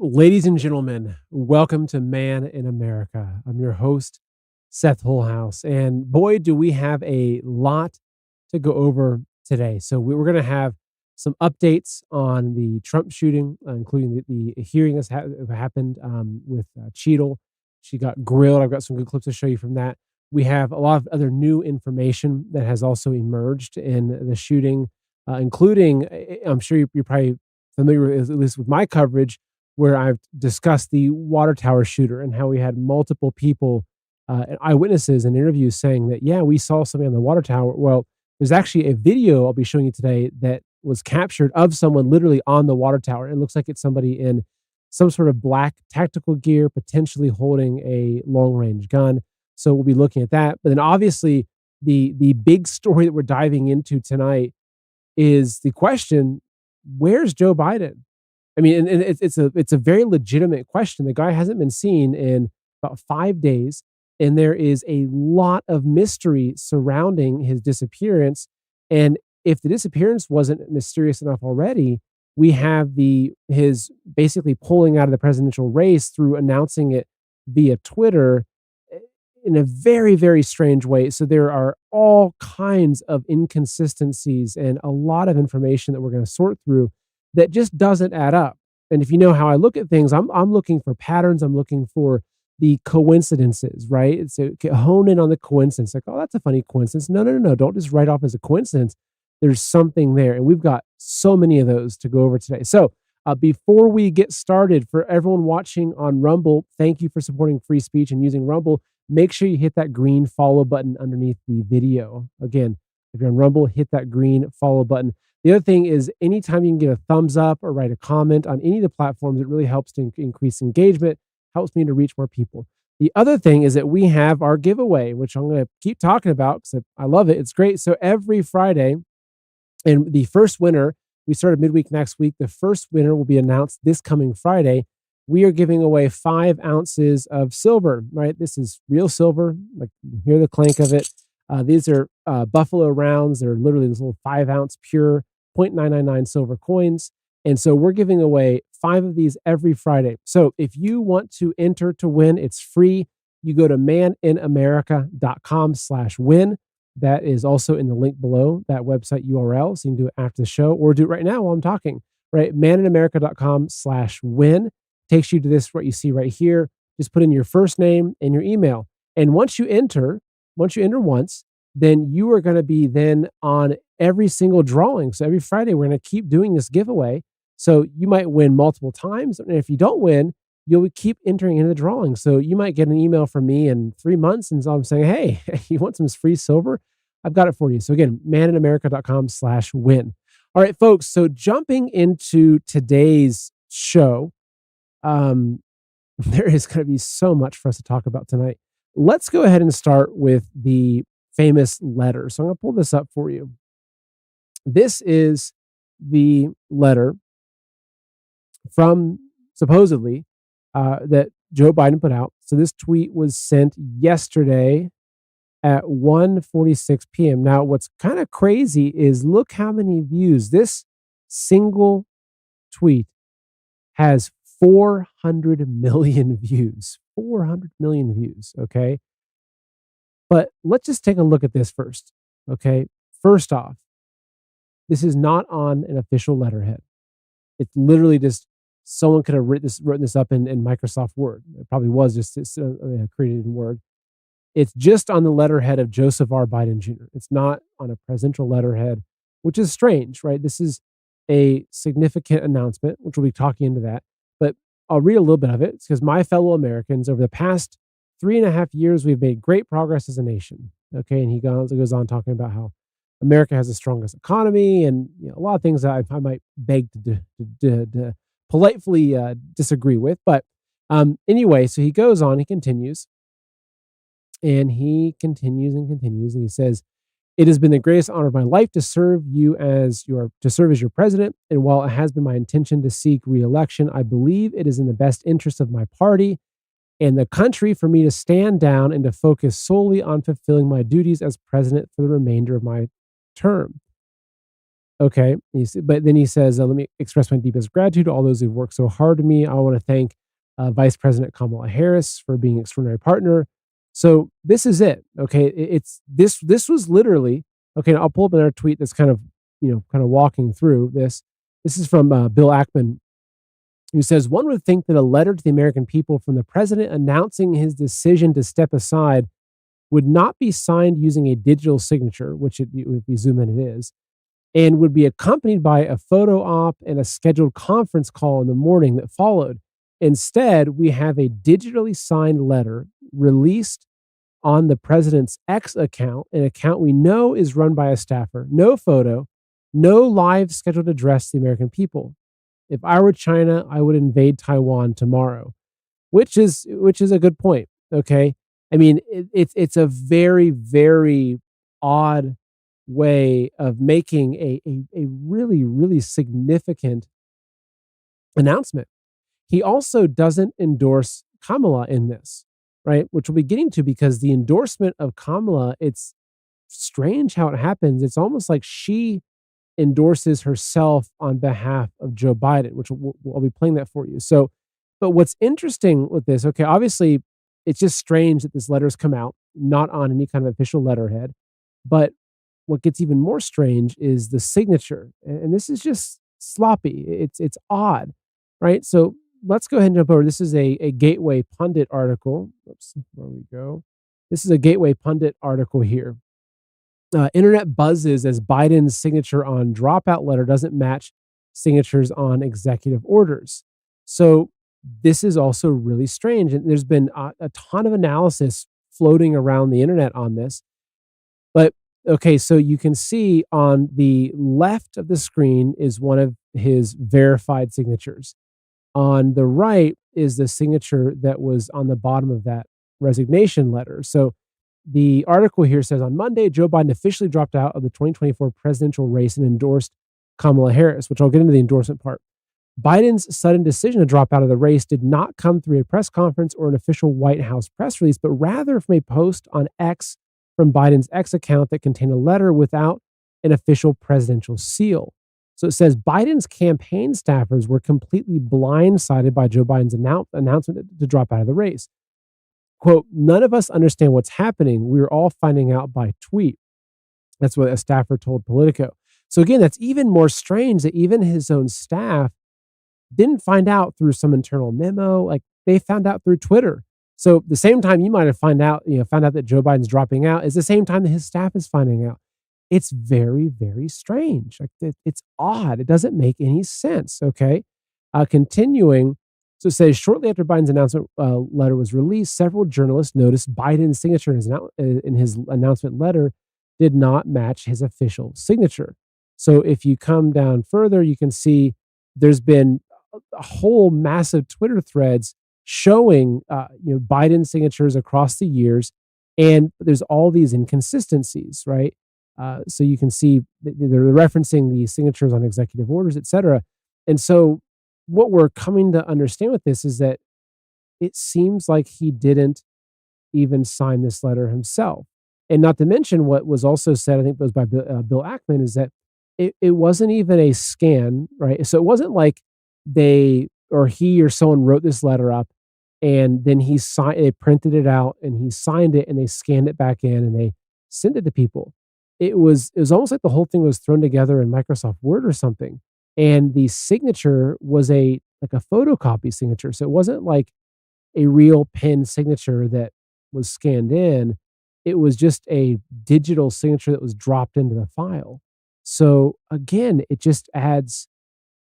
Ladies and gentlemen, welcome to Man in America. I'm your host, Seth Holhouse, and boy, do we have a lot to go over today. So we're going to have some updates on the Trump shooting, including the hearing that's happened with Cheadle. She got grilled. I've got some good clips to show you from that. We have a lot of other new information that has also emerged in the shooting, including, I'm sure you're probably familiar with, at least with my coverage, where I've discussed the water tower shooter and how we had multiple people, and eyewitnesses and interviews saying that, yeah, we saw something on the water tower. Well, there's actually a video I'll be showing you today that was captured of someone literally on the water tower. It looks like it's somebody in some sort of black tactical gear, potentially holding a long range gun. So we'll be looking at that. But then obviously the big story that we're diving into tonight is the question: where's Joe Biden? I mean, and it's a very legitimate question. The guy hasn't been seen in about 5 days, and there is a lot of mystery surrounding his disappearance. And if the disappearance wasn't mysterious enough already, we have the his basically pulling out of the presidential race through announcing it via Twitter in a very, very strange way. So there are all kinds of inconsistencies and a lot of information that we're going to sort through that just doesn't add up. And if you know how I look at things, I'm looking for patterns. I'm looking for the coincidences, right? It's hone in on the coincidence. Like, oh, that's a funny coincidence. No, no, no, no. Don't just write off as a coincidence. There's something there, and we've got so many of those to go over today. So before we get started, for everyone watching on Rumble, thank you for supporting free speech and using Rumble. Make sure you hit that green follow button underneath the video. Again, if you're on Rumble, hit that green follow button. The other thing is, anytime you can give a thumbs up or write a comment on any of the platforms, it really helps to increase engagement, helps me to reach more people. The other thing is that we have our giveaway, which I'm going to keep talking about because I love it. It's great. So every Friday, and the first winner, we started midweek next week. The first winner will be announced this coming Friday. We are giving away 5 ounces of silver, right? This is real silver. Like, you can hear the clank of it. These are Buffalo rounds. They're literally this little 5-ounce pure 0.999 silver coins. And so we're giving away 5 of these every Friday. So if you want to enter to win, it's free. You go to maninamerica.com/win. That is also in the link below that website URL. So you can do it after the show or do it right now while I'm talking, right? maninamerica.com/win takes you to this, what you see right here. Just put in your first name and your email. And once you enter once, then you are going to be then on every single drawing. So every Friday, we're going to keep doing this giveaway. So you might win multiple times. And if you don't win, you'll keep entering into the drawing. So you might get an email from me in 3 months. And so I'm saying, hey, you want some free silver? I've got it for you. So again, maninamerica.com/win. All right, folks. So jumping into today's show, there is going to be so much for us to talk about tonight. Let's go ahead and start with the famous letter. So I'm going to pull this up for you. This is the letter from supposedly that Joe Biden put out. So this tweet was sent yesterday at 1:46 p.m. Now, what's kind of crazy is look how many views. This single tweet has 400 million views. 400 million views, okay? But let's just take a look at this first, okay? First off, this is not on an official letterhead. It's literally just someone could have written this up in Microsoft Word. It probably was just created in Word. It's just on the letterhead of Joseph R. Biden Jr. It's not on a presidential letterhead, which is strange, right? This is a significant announcement, which we'll be talking into that. But I'll read a little bit of it. It's because my fellow Americans, over the past 3.5 years, we've made great progress as a nation. Okay. And he goes on talking about how America has the strongest economy and a lot of things that I might beg to politely disagree with. But anyway, so he goes on, he continues, and he continues and continues. And he says, "It has been the greatest honor of my life to serve as your president. And while it has been my intention to seek re-election, I believe it is in the best interest of my party and the country for me to stand down and to focus solely on fulfilling my duties as president for the remainder of my term." Okay. But then he says, let me express my deepest gratitude to all those who've worked so hard to me. I want to thank Vice President Kamala Harris for being an extraordinary partner. So this is it. Okay. It's this was literally, okay. I'll pull up another tweet that's kind of, kind of walking through this. This is from Bill Ackman, who says, one would think that a letter to the American people from the president announcing his decision to step aside would not be signed using a digital signature, which if we zoom in, it is, and would be accompanied by a photo op and a scheduled conference call in the morning that followed. Instead, we have a digitally signed letter released on the president's X account, an account we know is run by a staffer. No photo, no live scheduled address to the American people. If I were China, I would invade Taiwan tomorrow, which is a good point. Okay, I mean it's a very very odd way of making a really really significant announcement. He also doesn't endorse Kamala in this, right? Which we'll be getting to, because the endorsement of Kamala, it's strange how it happens. It's almost like she endorses herself on behalf of Joe Biden, which I'll be playing that for you. So, but what's interesting with this, okay, obviously it's just strange that this letter's come out, not on any kind of official letterhead. But what gets even more strange is the signature. And this is just sloppy. It's odd, right? So let's go ahead and jump over. This is a Gateway Pundit article. Oops, where we go. This is a Gateway Pundit article here. Internet buzzes as Biden's signature on dropout letter doesn't match signatures on executive orders. So this is also really strange. And there's been a ton of analysis floating around the internet on this. But okay, so you can see on the left of the screen is one of his verified signatures. On the right is the signature that was on the bottom of that resignation letter. So the article here says, on Monday, Joe Biden officially dropped out of the 2024 presidential race and endorsed Kamala Harris, which I'll get into the endorsement part. Biden's sudden decision to drop out of the race did not come through a press conference or an official White House press release, but rather from a post on X from Biden's X account that contained a letter without an official presidential seal. So it says Biden's campaign staffers were completely blindsided by Joe Biden's announcement to drop out of the race. Quote, none of us understand what's happening. We are all finding out by tweet. That's what a staffer told Politico. So again, that's even more strange that even his own staff didn't find out through some internal memo. Like, they found out through Twitter. So the same time you might have found out that Joe Biden's dropping out is the same time that his staff is finding out. It's very, very strange. Like, it's odd. It doesn't make any sense. Okay. Continuing. So it says, shortly after Biden's announcement letter was released, several journalists noticed Biden's signature in his announcement letter did not match his official signature. So if you come down further, you can see there's been a whole massive Twitter threads showing Biden's signatures across the years, and there's all these inconsistencies, right? So you can see they're referencing the signatures on executive orders, et cetera. And so what we're coming to understand with this is that it seems like he didn't even sign this letter himself. And not to mention what was also said, I think it was by Bill Ackman, is that it wasn't even a scan, right? So it wasn't like he or someone wrote this letter up and then they printed it out and he signed it and they scanned it back in and they sent it to people. It was almost like the whole thing was thrown together in Microsoft Word or something. And the signature was like a photocopy signature. So it wasn't like a real pen signature that was scanned in. It was just a digital signature that was dropped into the file. So again, it just adds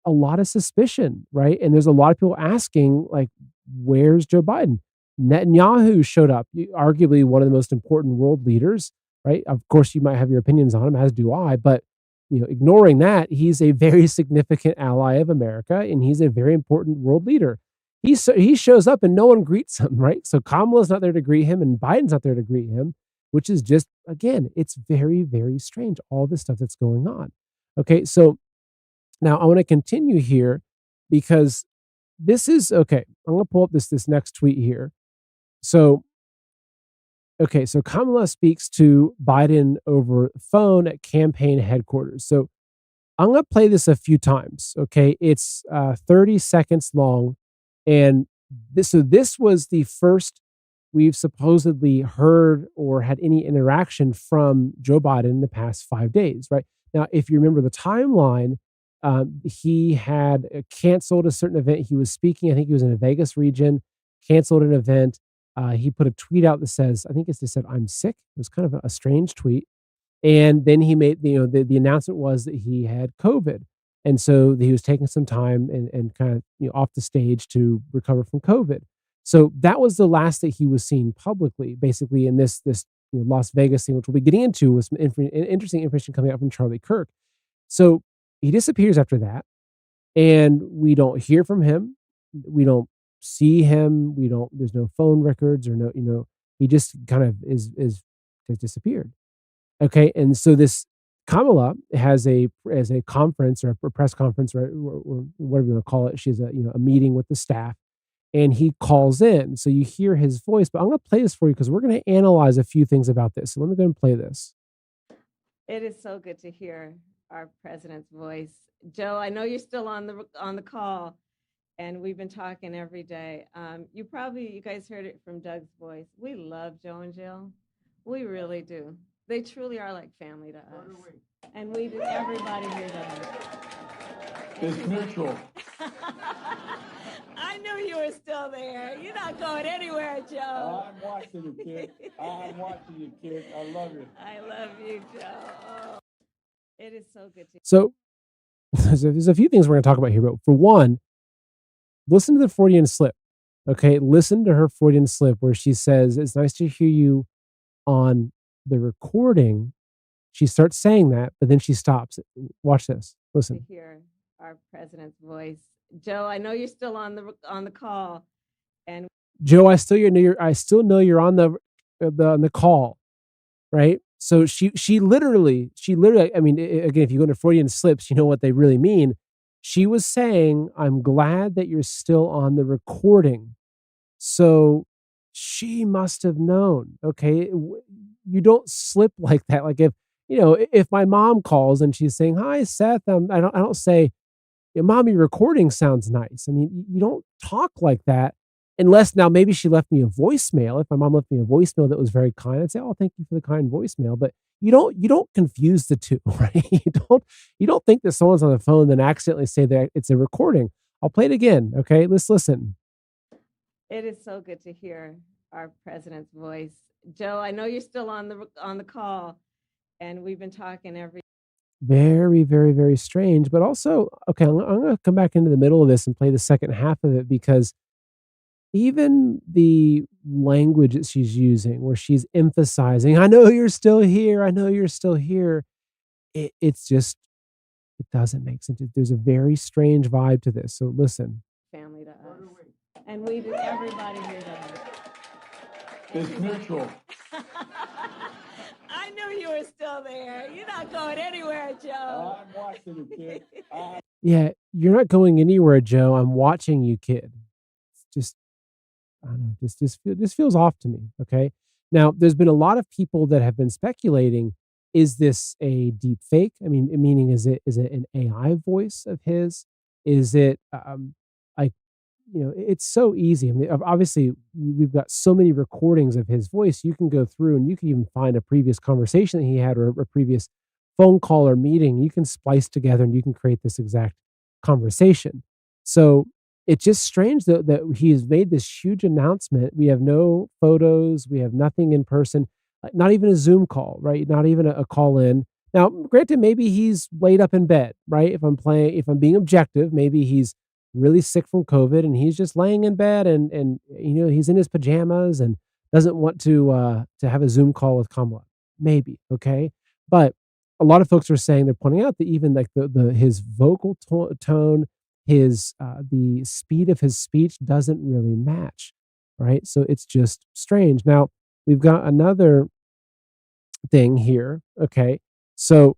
a lot of suspicion, right? And there's a lot of people asking, like, where's Joe Biden? Netanyahu showed up, arguably one of the most important world leaders, right? Of course, you might have your opinions on him, as do I, but ignoring that, he's a very significant ally of America, and he's a very important world leader. He shows up and no one greets him, right? So Kamala's not there to greet him, and Biden's not there to greet him, which is just, again, it's very, very strange, all this stuff that's going on. Okay, so now I want to continue here because this is, okay, I'm going to pull up this next tweet here. So, okay, so Kamala speaks to Biden over phone at campaign headquarters. So I'm gonna play this a few times, okay? It's 30 seconds long, and this was the first we've supposedly heard or had any interaction from Joe Biden in the past 5 days, right? Now, if you remember the timeline, he had canceled a certain event. He was speaking, I think he was in a Vegas region, canceled an event. He put a tweet out that says, I think it just said, "I'm sick." It was kind of a strange tweet. And then he made, the announcement was that he had COVID. And so he was taking some time and kind of, off the stage to recover from COVID. So that was the last that he was seen publicly, basically in this Las Vegas thing, which we'll be getting into with some interesting information coming out from Charlie Kirk. So he disappears after that, and we don't hear from him. We don't see him. We don't. There's no phone records or no. He just kind of is has disappeared. Okay, and so this Kamala has a conference or a press conference, right, or whatever you want to call it. She has a meeting with the staff, and he calls in. So you hear his voice, but I'm going to play this for you because we're going to analyze a few things about this. So let me go and play this. It is so good to hear our president's voice. Joe, I know you're still on the call, and we've been talking every day. You guys heard it from Doug's voice. We love Joe and Jill. We really do. They truly are like family to us. And we do, everybody here does. It's mutual. I knew you were still there. You're not going anywhere, Joe. I'm watching you, kid. I'm watching you, kid. I love you. I love you, Joe. Oh, it is so good to. So there's a few things we're going to talk about here. But for one, listen to the Freudian slip. Okay, listen to her Freudian slip where she says, "It's nice to hear you on the recording." She starts saying that, but then she stops. Watch this. Listen. To hear our president's voice. Joe, I know you're still on the call, and Joe, I still know you're on the call, right? So she literally, I mean, again, if you go into Freudian slips, you know what they really mean. She was saying, "I'm glad that you're still on the recording." So she must have known. Okay, you don't slip like that. Like if my mom calls and she's saying, "Hi, Seth," I don't say, "Yeah, Mom, your recording sounds nice." I mean, you don't talk like that unless now maybe she left me a voicemail. If my mom left me a voicemail that was very kind, I'd say, "Oh, thank you for the kind voicemail." But you don't confuse the two, right? You don't think that someone's on the phone then accidentally say that it's a recording. I'll play it again. Okay, let's listen. it is so good to hear our president's voice. Joe, I know you're still on the call, and we've been talking every. Very, very, very strange. But also, okay, I'm going to come back into the middle of this and play the second half of it because even the language that she's using, where she's emphasizing, "I know you're still here. I know you're still here." It's just, it doesn't make sense. There's a very strange vibe to this. So listen. Family to us, and we do, everybody here does. It's mutual. I knew you were still there. You're not going anywhere, Joe. I'm watching you, kid. Yeah, you're not going anywhere, Joe. I'm watching you, kid. It's just, I don't know. This feels off to me. Okay. Now, there's been a lot of people that have been speculating: is this a deep fake? I mean, meaning is it an AI voice of his? Is it like it's so easy. I mean, obviously, we've got so many recordings of his voice. You can go through and you can even find a previous conversation that he had or a previous phone call or meeting. You can splice together and you can create this exact conversation. So it's just strange that he's made this huge announcement. We have no photos. We have nothing in person, not even a Zoom call, right? Not even a call in. Now, granted, maybe he's laid up in bed, right? If I'm being objective, maybe he's really sick from COVID and he's just laying in bed and he's in his pajamas and doesn't want to have a Zoom call with Kamala. Maybe, okay? But a lot of folks are saying, they're pointing out that even like his vocal tone, his the speed of his speech doesn't really match, right? So it's just strange. Now, we've got another thing here, okay? So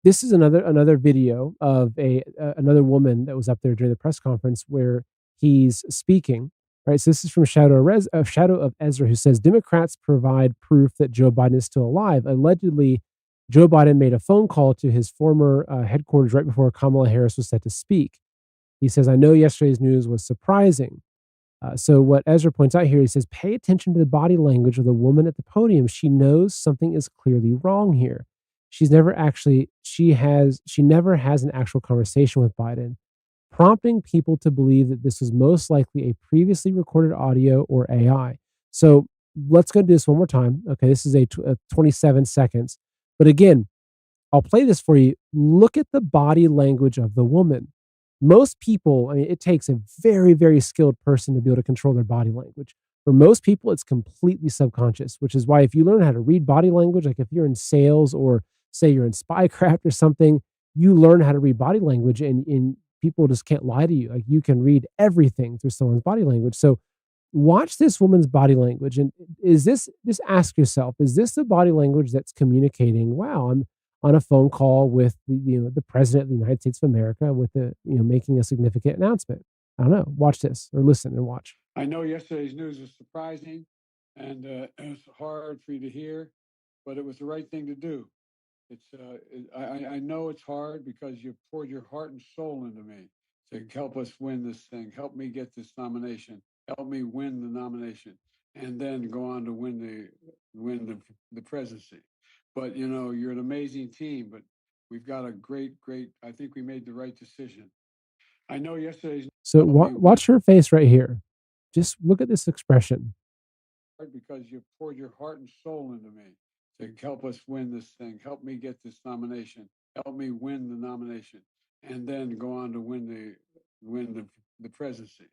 this is another video of another woman that was up there during the press conference where he's speaking, right? So this is from Shadow of Ezra, who says Democrats provide proof that Joe Biden is still alive. Allegedly, Joe Biden made a phone call to his former headquarters right before Kamala Harris was set to speak. He says, I know yesterday's news was surprising. So what Ezra points out here, he says, pay attention to the body language of the woman at the podium. She knows something is clearly wrong here. She never has an actual conversation with Biden, prompting people to believe that this was most likely a previously recorded audio or AI. So let's go do this one more time. Okay, this is a 27 seconds. But again, I'll play this for you. Look at the body language of the woman. Most people, I mean, it takes a very, very skilled person to be able to control their body language. For most people, it's completely subconscious, which is why if you learn how to read body language, like if you're in sales or say you're in spycraft or something, you learn how to read body language and people just can't lie to you. Like you can read everything through someone's body language. So watch this woman's body language. And just ask yourself, is this the body language that's communicating, wow, I'm on a phone call with the president of the United States of America with making a significant announcement. I don't know. Watch this or listen and watch. I know yesterday's news was surprising and it was hard for you to hear, but it was the right thing to do. I know it's hard because you poured your heart and soul into me to help us win this thing. Help me get this nomination. Help me win the nomination, and then go on to win the presidency. But you're an amazing team. But we've got a great. I think we made the right decision. I know yesterday's. So watch her face right here. Just look at this expression. Because you poured your heart and soul into me to help us win this thing. Help me get this nomination. Help me win the nomination, and then go on to win the presidency.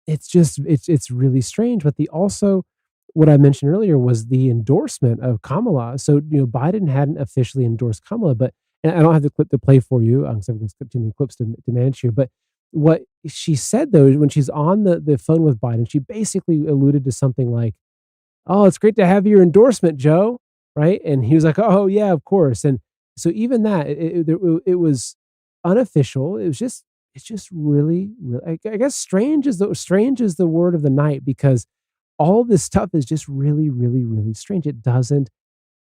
It's really strange. But what I mentioned earlier was the endorsement of Kamala. So Biden hadn't officially endorsed Kamala, but and I don't have the clip to play for you because I've got too many clips to manage here. But what she said though, when she's on the phone with Biden, she basically alluded to something like, "Oh, it's great to have your endorsement, Joe." Right? And he was like, "Oh yeah, of course." And so even that, it was unofficial. It's just really, really, I guess strange is the word of the night because all this stuff is just really, really, really strange. It doesn't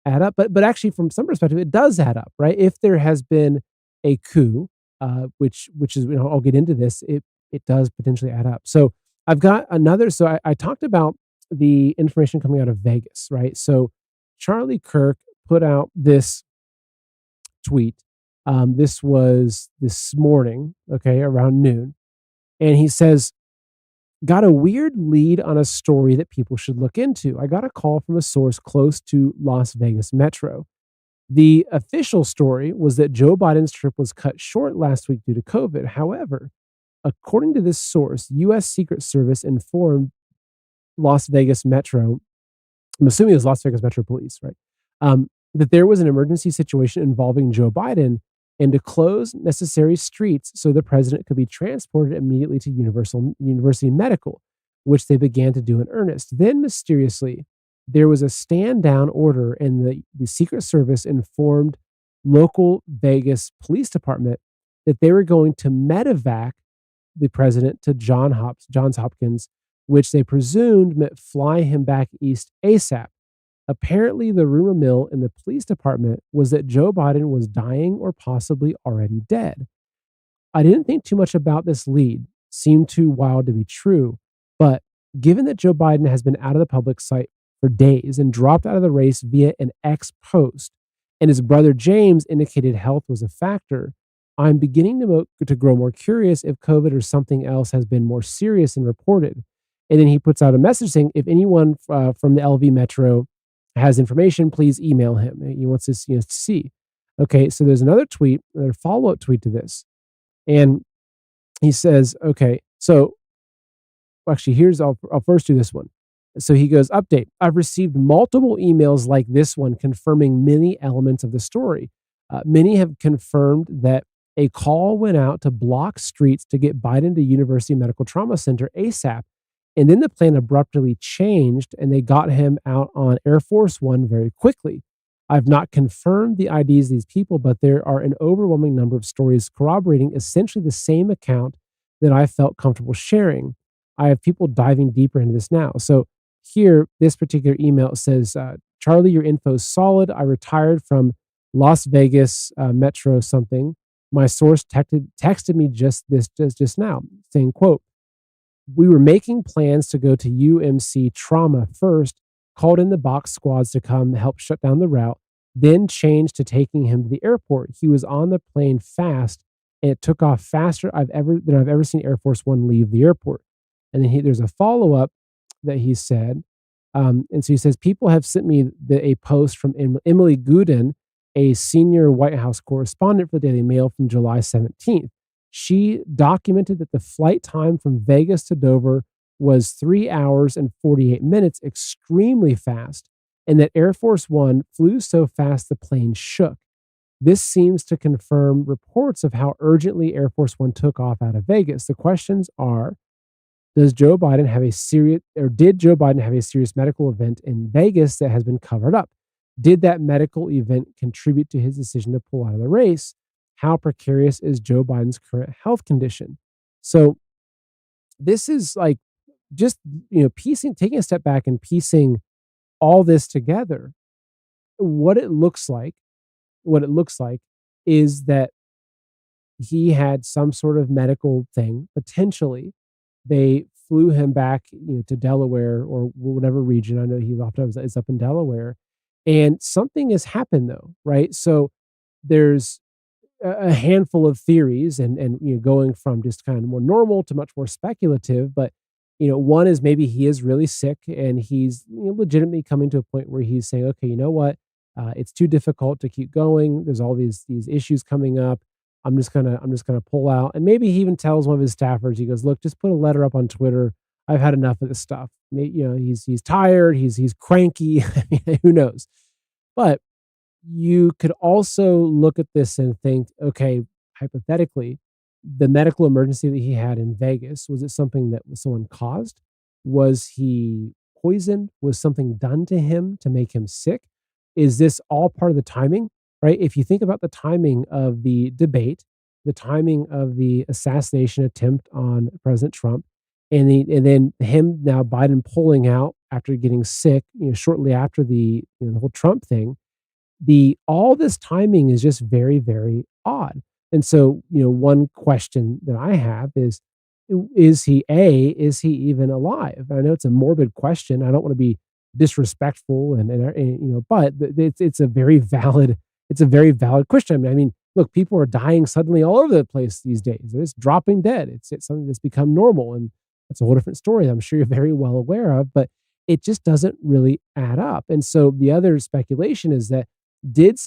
add up. But actually, from some perspective, it does add up, right? If there has been a coup, which is, I'll get into this, it does potentially add up. So I've got another. So I talked about the information coming out of Vegas, right? So Charlie Kirk put out this tweet. This was this morning, okay, around noon. And he says, got a weird lead on a story that people should look into. I got a call from a source close to Las Vegas Metro. The official story was that Joe Biden's trip was cut short last week due to COVID. However, according to this source, U.S. Secret Service informed Las Vegas Metro, I'm assuming it was Las Vegas Metro Police, right? That there was an emergency situation involving Joe Biden and to close necessary streets so the president could be transported immediately to University Medical, which they began to do in earnest. Then, mysteriously, there was a stand-down order, and the Secret Service informed local Vegas Police Department that they were going to medevac the president to Johns Hopkins, which they presumed meant fly him back east ASAP. Apparently, the rumor mill in the police department was that Joe Biden was dying or possibly already dead. I didn't think too much about this lead, seemed too wild to be true, but given that Joe Biden has been out of the public sight for days and dropped out of the race via an X post, and his brother James indicated health was a factor, I'm beginning to grow more curious if COVID or something else has been more serious and reported. And then he puts out a message saying, if anyone from the LV Metro has information, please email him. He wants us to see. Okay, so there's another follow-up tweet to this. And he says, okay, so actually, I'll first do this one. So he goes, update, I've received multiple emails like this one confirming many elements of the story. Many have confirmed that a call went out to block streets to get Biden to University Medical Trauma Center ASAP. And then the plan abruptly changed and they got him out on Air Force One very quickly. I've not confirmed the IDs of these people, but there are an overwhelming number of stories corroborating essentially the same account that I felt comfortable sharing. I have people diving deeper into this now. So here, this particular email says, Charlie, your info is solid. I retired from Las Vegas Metro something. My source texted me just now, saying, quote, we were making plans to go to UMC Trauma first, called in the box squads to come help shut down the route, then changed to taking him to the airport. He was on the plane fast, and it took off faster than I've ever seen Air Force One leave the airport. And then there's a follow up that he said, and so he says, people have sent me a post from Emily Gooden, a senior White House correspondent for the Daily Mail from July 17th. She documented that the flight time from Vegas to Dover was 3 hours and 48 minutes, extremely fast, and that Air Force One flew so fast the plane shook. This seems to confirm reports of how urgently Air Force One took off out of Vegas. The questions are, did Joe Biden have a serious medical event in Vegas that has been covered up? Did that medical event contribute to his decision to pull out of the race? How precarious is Joe Biden's current health condition? So this is like just, taking a step back and piecing all this together. What it looks like is that he had some sort of medical thing, potentially. They flew him back, to Delaware or whatever region. I know he often is up in Delaware, and something has happened though, right? So there's a handful of theories, and going from just kind of more normal to much more speculative. But one is maybe he is really sick, and he's legitimately coming to a point where he's saying, okay, you know what, it's too difficult to keep going. There's all these issues coming up. I'm just gonna pull out. And maybe he even tells one of his staffers, he goes, look, just put a letter up on Twitter. I've had enough of this stuff. He's tired. He's cranky. Who knows? But you could also look at this and think, okay, hypothetically, the medical emergency that he had in Vegas, was it something that someone caused? Was he poisoned? Was something done to him to make him sick? Is this all part of the timing, right? If you think about the timing of the debate, the timing of the assassination attempt on President Trump, and then him now Biden pulling out after getting sick, shortly after the the whole Trump thing, all this timing is just very, very odd. And so, one question that I have is he even alive? And I know it's a morbid question. I don't want to be disrespectful but it's a very valid question. I mean, look, people are dying suddenly all over the place these days. They're just dropping dead. It's something that's become normal, and that's a whole different story that I'm sure you're very well aware of, but it just doesn't really add up. And so the other speculation is that did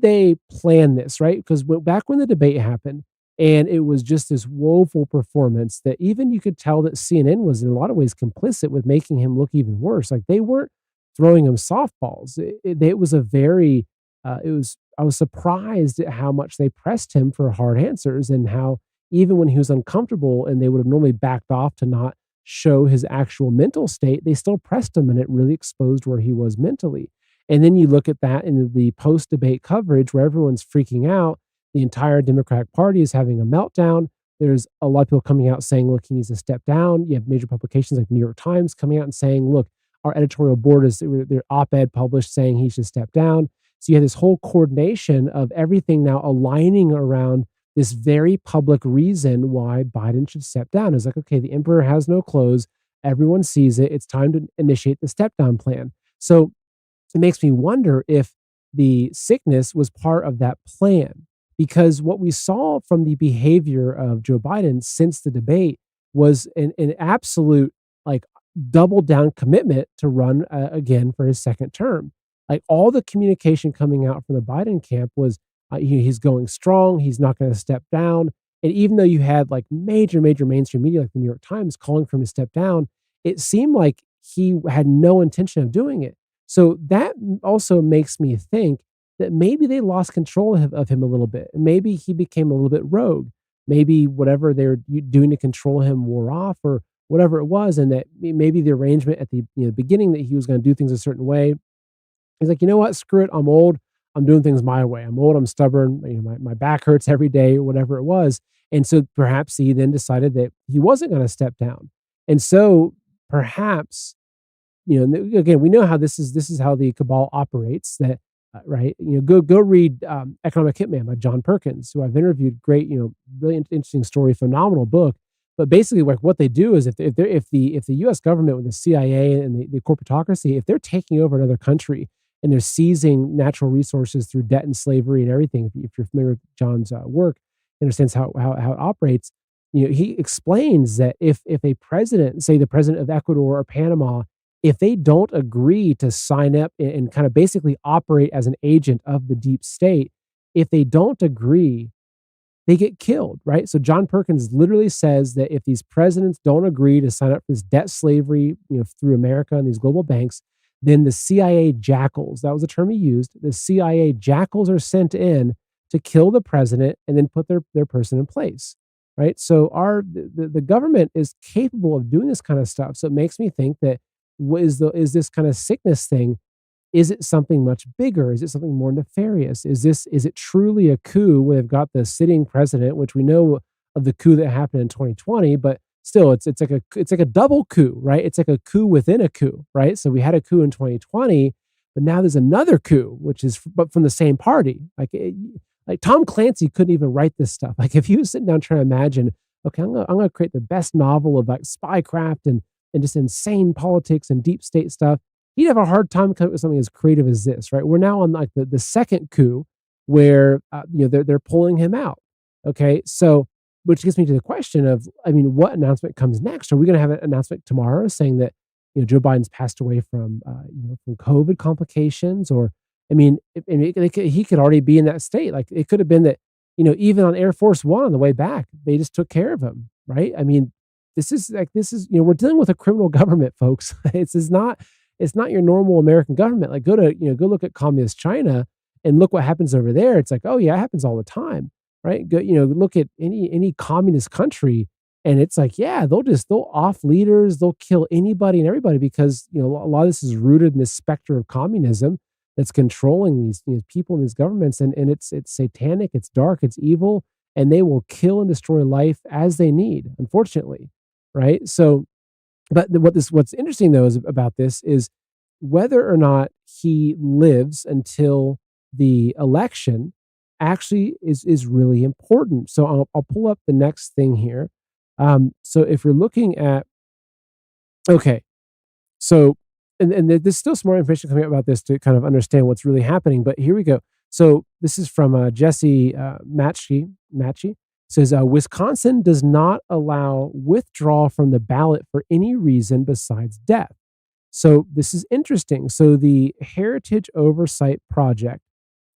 they plan this, right? Because back when the debate happened, and it was just this woeful performance that even you could tell that CNN was in a lot of ways complicit with making him look even worse. Like, they weren't throwing him softballs. It was a very, I was surprised at how much they pressed him for hard answers, and how even when he was uncomfortable and they would have normally backed off to not show his actual mental state, they still pressed him, and it really exposed where he was mentally. And then you look at that in the post-debate coverage where everyone's freaking out. The entire Democratic Party is having a meltdown. There's a lot of people coming out saying, look, he needs to step down. You have major publications like New York Times coming out and saying, look, our editorial board is their op-ed published saying he should step down. So you have this whole coordination of everything now aligning around this very public reason why Biden should step down. It's like, okay, the emperor has no clothes. Everyone sees it. It's time to initiate the step down plan. So it makes me wonder if the sickness was part of that plan, because what we saw from the behavior of Joe Biden since the debate was an absolute, like, double down commitment to run again for his second term. Like, all the communication coming out from the Biden camp was he's going strong. He's not going to step down. And even though you had like major mainstream media like the New York Times calling for him to step down, it seemed like he had no intention of doing it. So that also makes me think that maybe they lost control of him a little bit. Maybe he became a little bit rogue. Maybe whatever they were doing to control him wore off, or whatever it was, and that maybe the arrangement at the beginning that he was going to do things a certain way. He's like, you know what, screw it. I'm old. I'm doing things my way. I'm old. I'm stubborn. My back hurts every day, whatever it was. And so perhaps he then decided that he wasn't going to step down. And so perhaps, again, we know how this is how the cabal operates, that right? Go read Economic Hitman by John Perkins, who I've interviewed. Great, really interesting story, phenomenal book. But basically, like what they do is if the U.S. government with the CIA and the corporatocracy, if they're taking over another country and they're seizing natural resources through debt and slavery and everything, if you're familiar with John's work, understands how it operates. He explains that if a president, say the president of Ecuador or Panama, if they don't agree to sign up and kind of basically operate as an agent of the deep state, if they don't agree, they get killed, right? So John Perkins literally says that if these presidents don't agree to sign up for this debt slavery, through America and these global banks, then the CIA jackals, that was the term he used, the CIA jackals are sent in to kill the president and then put their person in place, right? So the government is capable of doing this kind of stuff. So it makes me think that is this kind of sickness thing, is it something much bigger? Is it something more nefarious? Is it truly a coup where they've got the sitting president, which we know of the coup that happened in 2020, but still it's like a double coup, right? It's like a coup within a coup, right? So we had a coup in 2020, but now there's another coup, which is but from the same party. Like Tom Clancy couldn't even write this stuff. Like if he was sitting down trying to imagine, okay, I'm gonna create the best novel of like spycraft and just insane politics and deep state stuff, he'd have a hard time coming up with something as creative as this, right? We're now on like the second coup where they're pulling him out. Okay, so which gets me to the question of, I mean, what announcement comes next? Are we going to have an announcement tomorrow saying that Joe Biden's passed away from from COVID complications, or I mean, he could already be in that state. Like it could have been that even on Air Force One on the way back, they just took care of him, right? I mean, this is we're dealing with a criminal government, folks. It's not your normal American government. Like go look at communist China and look what happens over there. It's like, oh yeah, it happens all the time, right? Go look at any communist country, and it's like, yeah, they'll off leaders, they'll kill anybody and everybody because a lot of this is rooted in this specter of communism that's controlling these people and these governments, and it's satanic, it's dark, it's evil, and they will kill and destroy life as they need, unfortunately, right? So, but what's interesting though is about this is whether or not he lives until the election actually is really important. So I'll pull up the next thing here. So if you're looking at, okay, so and there's still some more information coming up about this to kind of understand what's really happening. But here we go. So this is from Jesse Matchy. Says Wisconsin does not allow withdrawal from the ballot for any reason besides death. So this is interesting. So the Heritage Oversight Project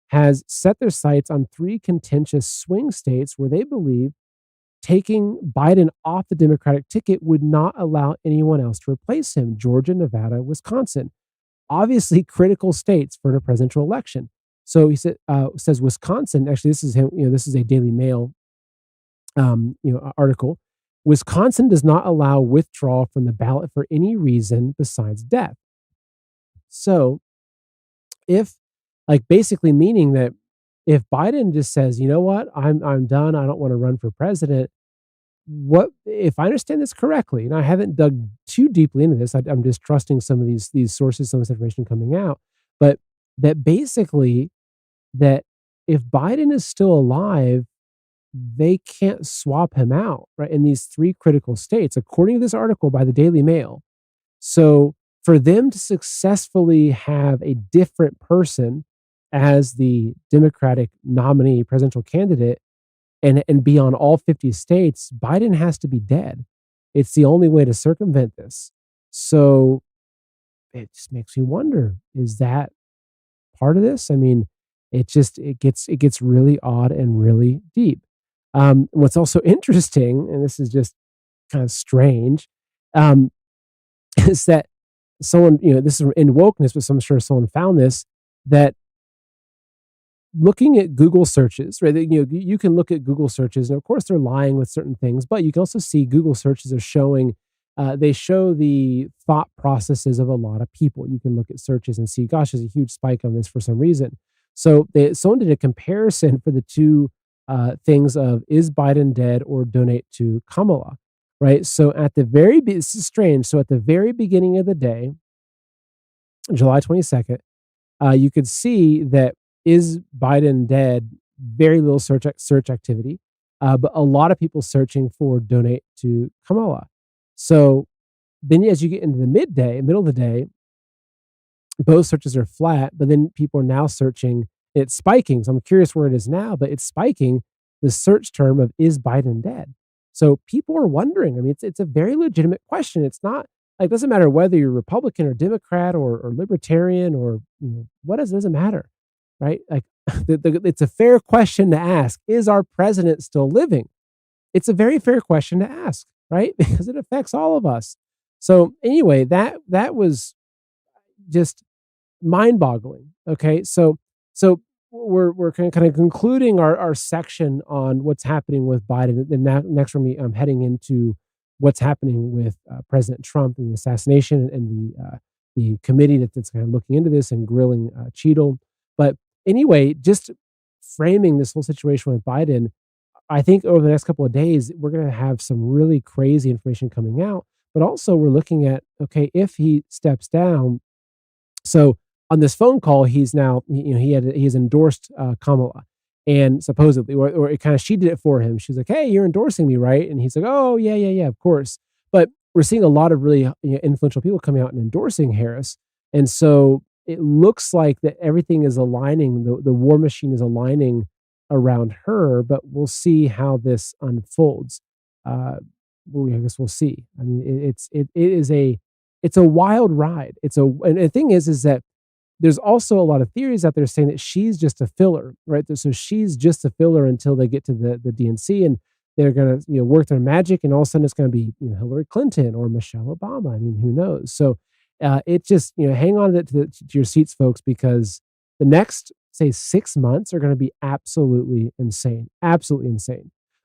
has set their sights on 3 contentious swing states where they believe taking Biden off the Democratic ticket would not allow anyone else to replace him: Georgia, Nevada, Wisconsin. Obviously critical states for the presidential election. So he says Wisconsin, actually this is him, this is a Daily Mail article. Wisconsin does not allow withdrawal from the ballot for any reason besides death. So if, like, basically meaning that if Biden just says, you know what, I'm done, I don't want to run for president, what if I understand this correctly, and I haven't dug too deeply into this, I'm just trusting some of these sources, some of this information coming out, but that basically that if Biden is still alive, they can't swap him out, right? In these 3 critical states, according to this article by the Daily Mail. So for them to successfully have a different person as the Democratic nominee presidential candidate and be on all 50 states, Biden has to be dead. It's the only way to circumvent this. So it just makes me wonder, is that part of this? I mean, it gets really odd and really deep. What's also interesting, and this is just kind of strange, is that someone, this is in wokeness, but I'm sure someone found this, that looking at Google searches, right? You can look at Google searches, and of course they're lying with certain things, but you can also see Google searches are showing, they show the thought processes of a lot of people. You can look at searches and see, gosh, there's a huge spike on this for some reason. So someone did a comparison for the 2 things of, is Biden dead or donate to Kamala, right? So this is strange. So at the very beginning of the day, July 22nd, you could see that is Biden dead? Very little search activity, but a lot of people searching for donate to Kamala. So then as you get into the middle of the day, both searches are flat, but then people are now searching. It's spiking. So I'm curious where it is now, but it's spiking the search term of is Biden dead? So people are wondering. I mean, it's a very legitimate question. It's not like, it doesn't matter whether you're Republican or Democrat or libertarian or, what doesn't matter, right? Like it's a fair question to ask. Is our president still living? It's a very fair question to ask, right? Because it affects all of us. So anyway, that was just mind-boggling. Okay, so we're kind of concluding our section on what's happening with Biden. And next for me, I'm heading into what's happening with President Trump and the assassination and the committee that's kind of looking into this and grilling Cheadle. But anyway, just framing this whole situation with Biden, I think over the next couple of days, we're going to have some really crazy information coming out. But also we're looking at, okay, if he steps down, so on this phone call, he's now, he's endorsed Kamala, and supposedly, or it kind of, she did it for him. She's like, "Hey, you're endorsing me, right?" And he's like, "Oh, yeah, of course." But we're seeing a lot of really influential people coming out and endorsing Harris, and so it looks like that everything is aligning. The war machine is aligning around her, but we'll see how this unfolds. I guess we'll see. I mean, it's a wild ride. And the thing is that there's also a lot of theories out there saying that she's just a filler, right? So she's just a filler until they get to the DNC, and they're going to work their magic, and all of a sudden it's going to be Hillary Clinton or Michelle Obama. I mean, who knows? So it just hang on to your seats, folks, because the next, say, 6 months are going to be absolutely insane.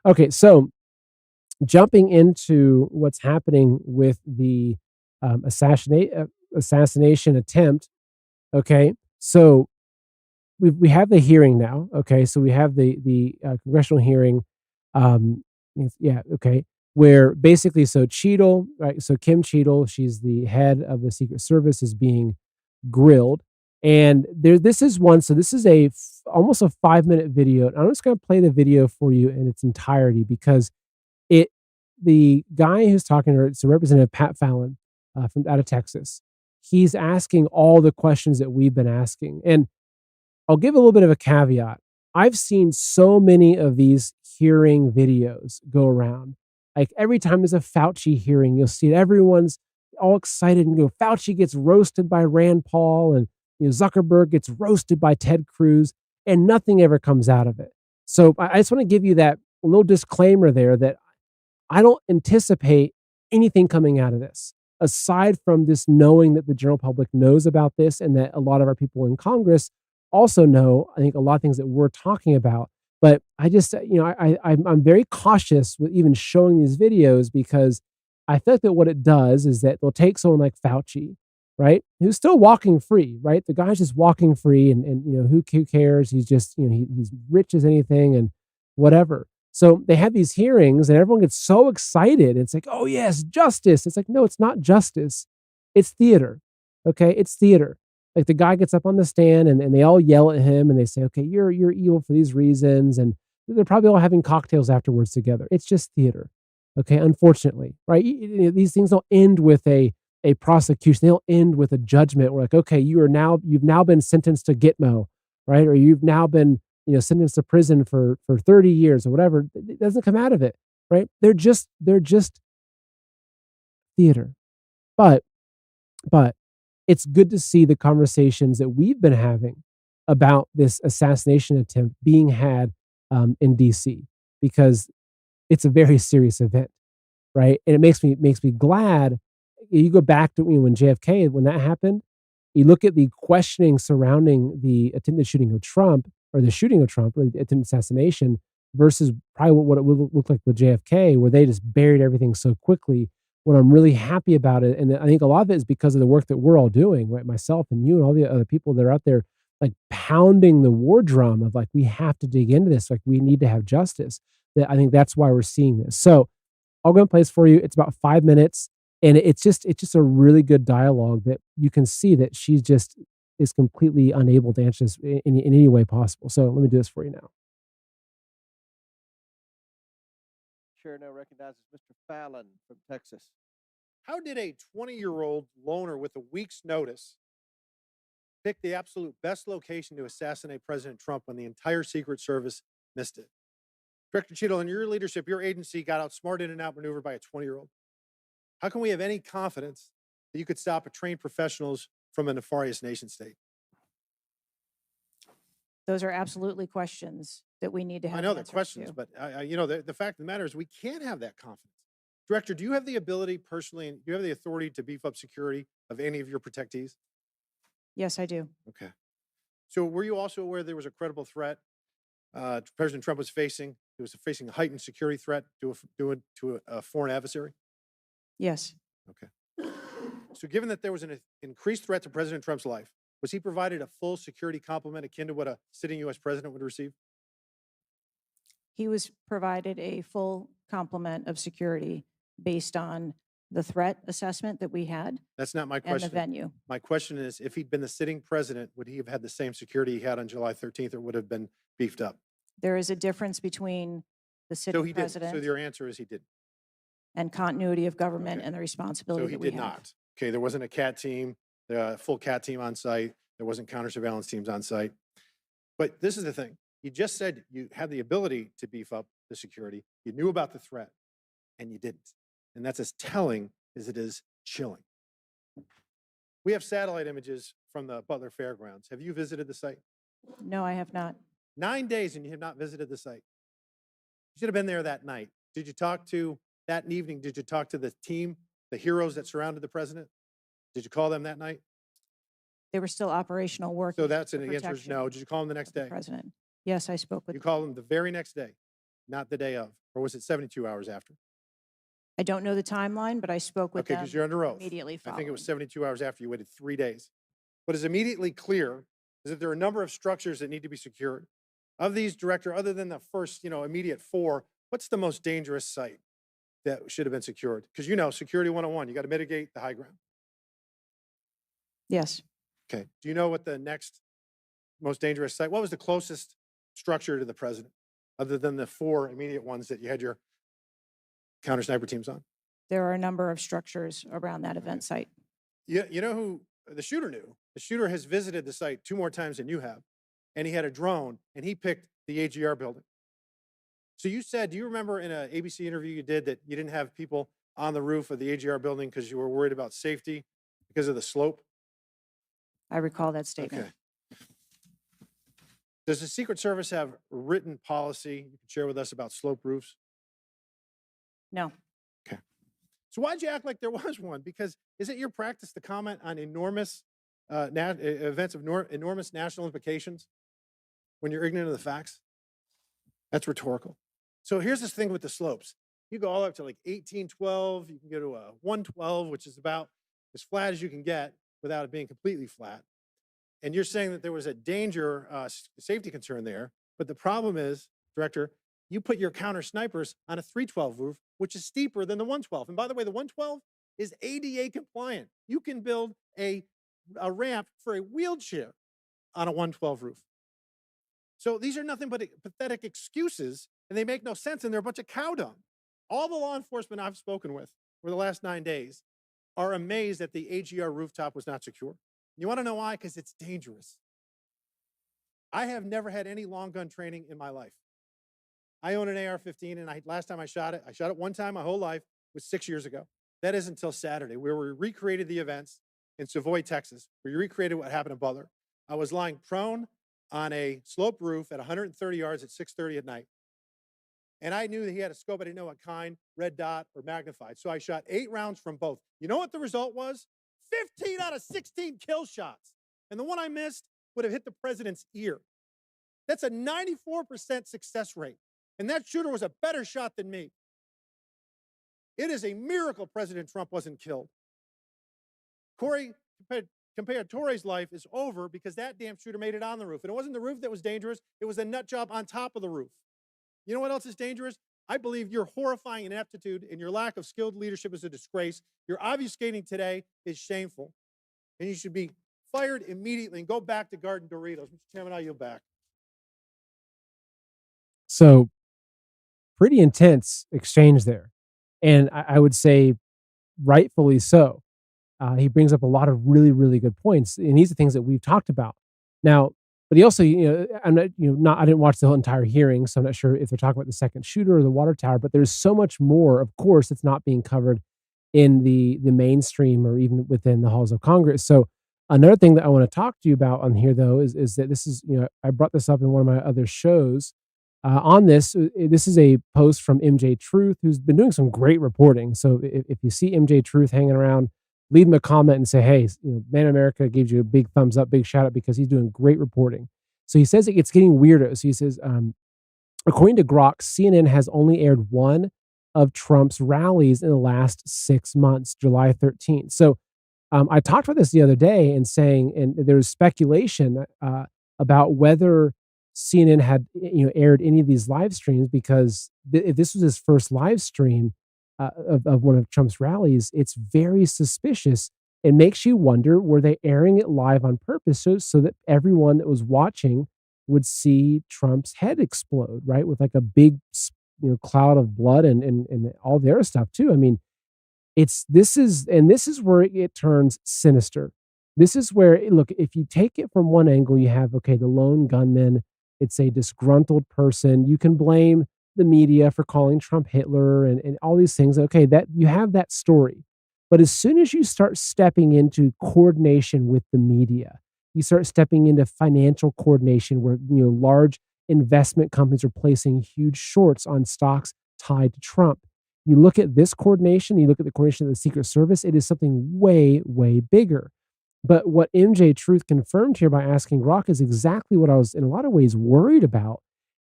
Okay, so jumping into what's happening with the assassination attempt. Okay, so we have the hearing now. Okay, so we have the congressional hearing. Okay, where basically, so Cheadle, right? So Kim Cheadle, she's the head of the Secret Service, is being grilled, and this is one. So this is almost a 5-minute video. I'm just going to play the video for you in its entirety because the guy who's talking to her, it's Representative Pat Fallon from out of Texas. He's asking all the questions that we've been asking. And I'll give a little bit of a caveat. I've seen so many of these hearing videos go around. Like every time there's a Fauci hearing, you'll see it. Everyone's all excited and Fauci gets roasted by Rand Paul, and Zuckerberg gets roasted by Ted Cruz, and nothing ever comes out of it. So I just want to give you that little disclaimer there that I don't anticipate anything coming out of this, aside from this knowing that the general public knows about this and that a lot of our people in Congress also know, I think, a lot of things that we're talking about. But I just, I'm very cautious with even showing these videos because I feel like that what it does is that they'll take someone like Fauci, right, who's still walking free, right? The guy's just walking free, and who cares? He's just, he's rich as anything and whatever. So they have these hearings and everyone gets so excited. It's like, oh yes, justice. It's like, no, it's not justice. It's theater. Okay. It's theater. Like the guy gets up on the stand and they all yell at him and they say, okay, you're evil for these reasons. And they're probably all having cocktails afterwards together. It's just theater. Okay. Unfortunately, right. These things don't end with a prosecution. They don't end with a judgment. We're like, okay, you've now been sentenced to Gitmo, right? Or you've now been, sentenced to prison for 30 years or whatever. It doesn't come out of it, right? They're just theater. But it's good to see the conversations that we've been having about this assassination attempt being had in DC, because it's a very serious event, right? And it makes me glad. You go back to when JFK, when that happened, you look at the questioning surrounding the attempted shooting of Trump, or the shooting of Trump, or the attempted assassination, versus probably what it would look like with JFK, where they just buried everything so quickly. What I'm really happy about it, and I think a lot of it is because of the work that we're all doing, right? Myself and you and all the other people that are out there, like pounding the war drum of like, we have to dig into this, like we need to have justice. That I think that's why we're seeing this. So I'll go and play this for you. It's about 5 minutes, and it's just a really good dialogue that you can see that she's just is completely unable to answer this in any way possible. So let me do this for you now. Chair now recognizes Mr. Fallon from Texas. How did a 20-year-old loner with a week's notice pick the absolute best location to assassinate President Trump when the entire Secret Service missed it? Director Cheadle, in your leadership, your agency got outsmarted and outmaneuvered by a 20-year-old. How can we have any confidence that you could stop a trained professionals from a nefarious nation state? Those are absolutely questions that we need to have. I know they're answers questions, to. but the fact of the matter is we can't have that confidence. Director, do you have the ability personally, and do you have the authority to beef up security of any of your protectees? Yes, I do. Okay. So were you also aware there was a credible threat President Trump was facing? He was facing a heightened security threat to a foreign adversary? Yes. Okay. So given that there was an increased threat to President Trump's life, was he provided a full security complement akin to what a sitting U.S. president would receive? He was provided a full complement of security based on the threat assessment that we had That's not my and the question. venue. My question is, if he'd been the sitting president, would he have had the same security he had on July 13th, or would have been beefed up? There is a difference between the So sitting he did. president So your answer is he did. and continuity of government Okay. and the So responsibility he that we did have. not. Okay, there wasn't a CAT team, full CAT team on site. There wasn't counter surveillance teams on site. But this is the thing. You just said you had the ability to beef up the security. You knew about the threat, and you didn't. And that's as telling as it is chilling. We have satellite images from the Butler Fairgrounds. Have you visited the site? No, I have not. 9 days and you have not visited the site. You should have been there that night. Did you talk to, that evening, did you talk to the team, the heroes that surrounded the president? Did you call them that night? They were still operational work. So that's an answer is no. Did you call them the next day? President. Yes, I spoke with You called them the very next day, not the day of, or was it 72 hours after? I don't know the timeline, but I spoke with Okay, them because you're under oath. immediately I following. think it was 72 hours after. You waited 3 days. What is immediately clear is that there are a number of structures that need to be secured. Of these, Director, other than the first, immediate 4, what's the most dangerous site that should have been secured? Because security 101, you got to mitigate the high ground. Yes. Okay. Do you know what the next most dangerous site? What was the closest structure to the president, other than the 4 immediate ones that you had your counter sniper teams on? There are a number of structures around that event site. You know who the shooter knew? The shooter has visited the site 2 more times than you have, and he had a drone, and he picked the AGR building. So you said, do you remember in an ABC interview you did that you didn't have people on the roof of the AGR building because you were worried about safety because of the slope? I recall that statement. Okay. Does the Secret Service have written policy you can share with us about slope roofs? No. Okay. So why'd you act like there was one? Because is it your practice to comment on enormous events of enormous national implications when you're ignorant of the facts? That's rhetorical. So here's this thing with the slopes. You go all up to like 1812. You can go to a 112, which is about as flat as you can get without it being completely flat. And you're saying that there was a danger, safety concern there. But the problem is, Director, you put your counter snipers on a 312 roof, which is steeper than the 112. And by the way, the 112 is ADA compliant. You can build a ramp for a wheelchair on a 112 roof. So these are nothing but pathetic excuses, and they make no sense, and they're a bunch of cow dung. All the law enforcement I've spoken with for the last 9 days are amazed that the AGR rooftop was not secure. You want to know why? Because it's dangerous. I have never had any long gun training in my life. I own an AR-15, and last time I shot it one time my whole life, was 6 years ago. That is until Saturday, where we recreated the events in Savoy, Texas. We recreated what happened in Butler. I was lying prone on a sloped roof at 130 yards at 6:30 at night. And I knew that he had a scope. I didn't know what kind, red dot or magnified. So I shot 8 rounds from both. You know what the result was? 15 out of 16 kill shots. And the one I missed would have hit the president's ear. That's a 94% success rate. And that shooter was a better shot than me. It is a miracle President Trump wasn't killed. Corey Comparatore's life is over because that damn shooter made it on the roof. And it wasn't the roof that was dangerous. It was the nut job on top of the roof. You know what else is dangerous? I believe your horrifying ineptitude and your lack of skilled leadership is a disgrace. Your obfuscating today is shameful. And you should be fired immediately and go back to Garden Doritos. Mr. Chairman, I yield back. So pretty intense exchange there. And I would say rightfully so. He brings up a lot of really, really good points. And these are things that we've talked about. Now, but he also, I'm not, I didn't watch the whole entire hearing, so I'm not sure if they're talking about the second shooter or the water tower, but there's so much more, of course, that's not being covered in the mainstream or even within the halls of Congress. So another thing that I want to talk to you about on here, though, is that this is, I brought this up in one of my other shows. On this, this is a post from MJ Truth, who's been doing some great reporting. So if you see MJ Truth hanging around, leave him a comment and say, hey, Man America gives you a big thumbs up, big shout out, because he's doing great reporting. So he says it's getting weirder. So he says, according to Grok, CNN has only aired one of Trump's rallies in the last 6 months, July 13th. So I talked about this the other day and saying, and there's speculation about whether CNN had aired any of these live streams, because if this was his first live stream of one of Trump's rallies, it's very suspicious. It makes you wonder, were they airing it live on purpose so that everyone that was watching would see Trump's head explode, right? With like a big cloud of blood and all the other stuff too. I mean, this is where it turns sinister. This is where, look, if you take it from one angle, you have, okay, the lone gunman, it's a disgruntled person. You can blame the media for calling Trump Hitler and all these things. Okay, that you have that story. But as soon as you start stepping into coordination with the media, you start stepping into financial coordination where large investment companies are placing huge shorts on stocks tied to Trump. You look at this coordination, you look at the coordination of the Secret Service, it is something way, way bigger. But what MJ Truth confirmed here by asking Grok is exactly what I was in a lot of ways worried about.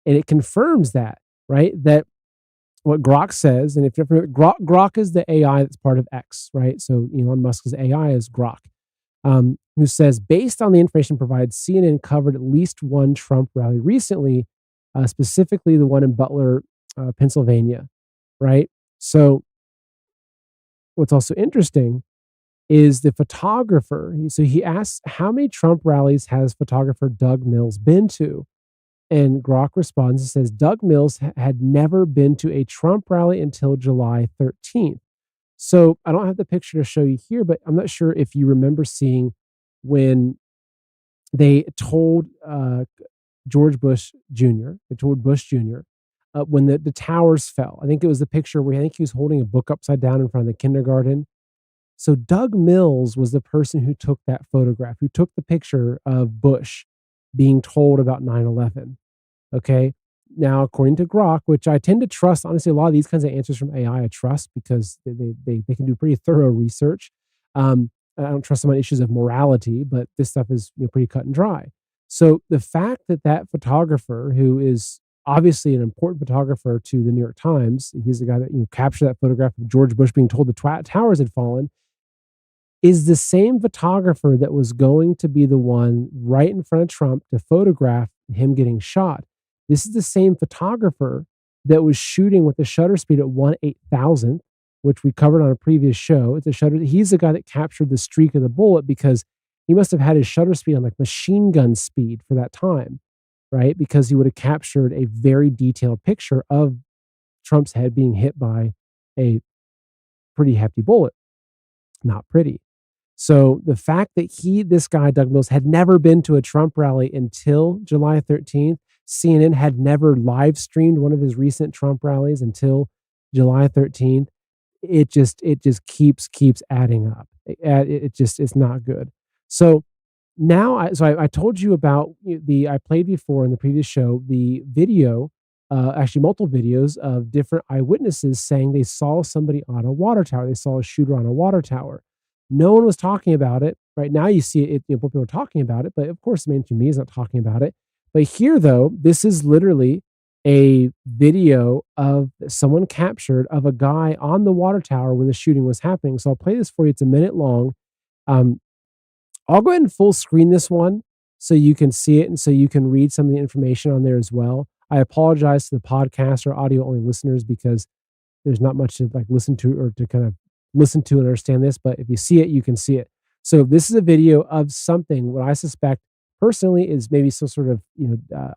And it confirms that, right? That what Grok says, and if you're Grok is the AI that's part of X, right? So Elon Musk's AI is Grok, who says, based on the information provided, CNN covered at least one Trump rally recently, specifically the one in Butler, Pennsylvania, right? So what's also interesting is the photographer. So he asks, how many Trump rallies has photographer Doug Mills been to? And Grok responds and says, Doug Mills had never been to a Trump rally until July 13th. So I don't have the picture to show you here, but I'm not sure if you remember seeing when they told George Bush Jr., they told Bush Jr., when the towers fell. I think it was the picture where I think he was holding a book upside down in front of the kindergarten. So Doug Mills was the person who took that photograph, who took the picture of Bush being told about 9/11. Okay. Now, according to Grok, which I tend to trust, honestly, a lot of these kinds of answers from AI, I trust because they can do pretty thorough research. I don't trust them on issues of morality, but this stuff is pretty cut and dry. So the fact that photographer, who is obviously an important photographer to the New York Times, he's the guy that captured that photograph of George Bush being told the towers had fallen, is the same photographer that was going to be the one right in front of Trump to photograph him getting shot. This is the same photographer that was shooting with the shutter speed at 1/8,000th, which we covered on a previous show. It's a shutter. He's the guy that captured the streak of the bullet because he must have had his shutter speed on like machine gun speed for that time, right? Because he would have captured a very detailed picture of Trump's head being hit by a pretty hefty bullet. Not pretty. So the fact that this guy, Doug Mills, had never been to a Trump rally until July 13th, CNN had never live streamed one of his recent Trump rallies until July 13th, it just keeps adding up. It's not good. So now, I told you about I played before in the previous show, the video, actually multiple videos of different eyewitnesses saying they saw somebody on a water tower. They saw a shooter on a water tower. No one was talking about it. Right now you see it, people are talking about it, but of course the mainstream media is not talking about it. But here, though, this is literally a video of someone captured of a guy on the water tower when the shooting was happening. So I'll play this for you. It's a minute long. I'll go ahead and full screen this one so you can see it and so you can read some of the information on there as well. I apologize to the podcast or audio only listeners because there's not much to listen to or to kind of listen to and understand this. But if you see it, you can see it. So this is a video of something, what I suspect personally is maybe some sort of,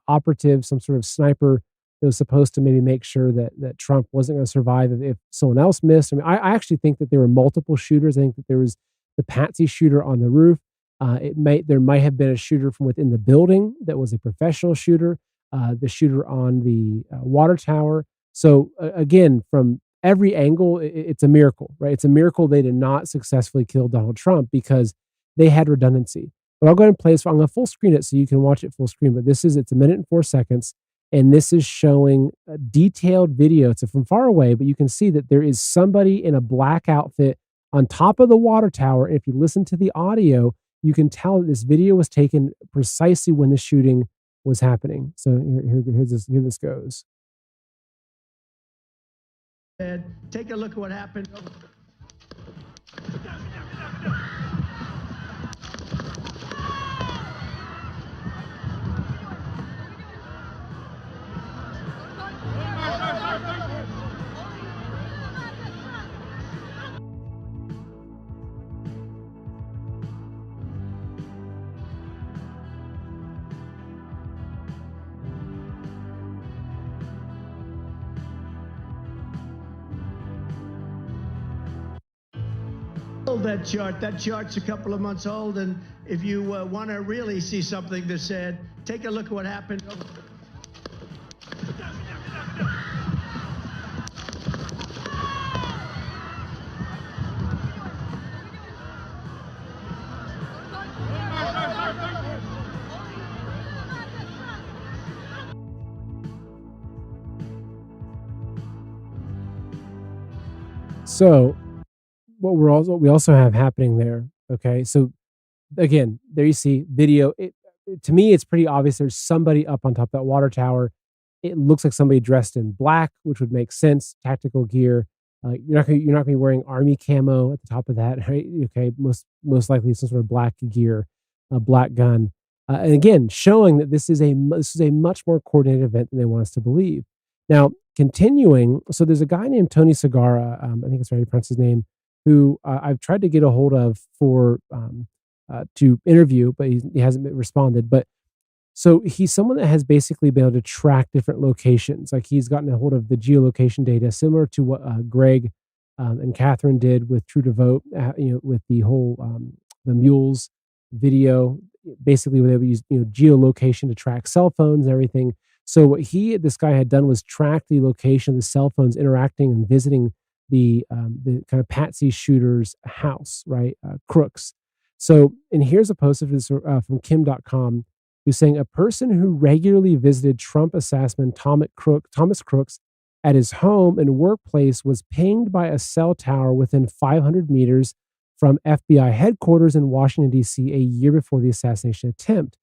operative, some sort of sniper that was supposed to maybe make sure that Trump wasn't going to survive if someone else missed. I mean, I actually think that there were multiple shooters. I think that there was the Patsy shooter on the roof. There might have been a shooter from within the building that was a professional shooter. The shooter on the water tower. So again, from every angle, it's a miracle, right? It's a miracle they did not successfully kill Donald Trump because they had redundancy. But I'll go ahead and play this. I'm going to full screen it so you can watch it full screen. But it's a minute and 4 seconds. And this is showing a detailed video. It's from far away, but you can see that there is somebody in a black outfit on top of the water tower. And if you listen to the audio, you can tell that this video was taken precisely when the shooting was happening. So here this goes. Take a look at what happened. That chart's a couple of months old, and if you want to really see something that's said, take a look at what happened. So what we also have happening there. Okay. So again, there you see video. To me, it's pretty obvious there's somebody up on top of that water tower. It looks like somebody dressed in black, which would make sense. Tactical gear. You're not going to be wearing army camo at the top of that, right? Okay, most likely some sort of black gear, a black gun, and again showing that this is a much more coordinated event than they want us to believe. Now, continuing, so there's a guy named Tony Segara, I think it's right, you pronounce his name, who I've tried to get a hold of for to interview, but he hasn't responded. But so he's someone that has basically been able to track different locations. Like he's gotten a hold of the geolocation data, similar to what Greg and Catherine did with True to Vote. With the whole the mules video, basically where they would use geolocation to track cell phones and everything. So what this guy had done was track the location of the cell phones interacting and visiting the kind of Patsy shooter's house, right? Crooks. So, and here's a post of this from Kim.com, who's saying a person who regularly visited Trump assassin Thomas Crooks at his home and workplace was pinged by a cell tower within 500 meters from FBI headquarters in Washington, D.C. a year before the assassination attempt.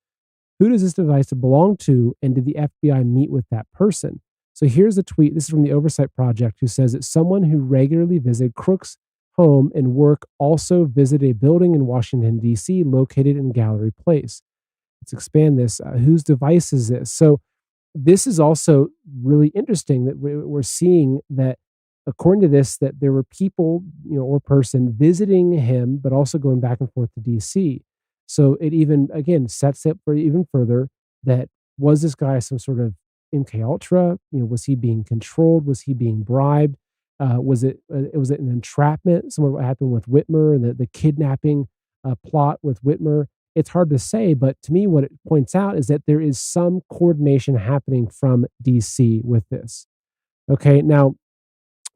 Who does this device belong to, and did the FBI meet with that person? So here's a tweet. This is from the Oversight Project, who says that someone who regularly visited Crooks' home and work also visited a building in Washington, D.C. located in Gallery Place. Let's expand this. Whose device is this? So this is also really interesting that we're seeing that, according to this, that there were people, or person visiting him, but also going back and forth to D.C. So it even, again, sets up for even further that was this guy some sort of MK Ultra? Was he being controlled? Was he being bribed? Was it an entrapment? Similar to what happened with Whitmer and the kidnapping plot with Whitmer. It's hard to say, but to me, what it points out is that there is some coordination happening from DC with this. Okay, now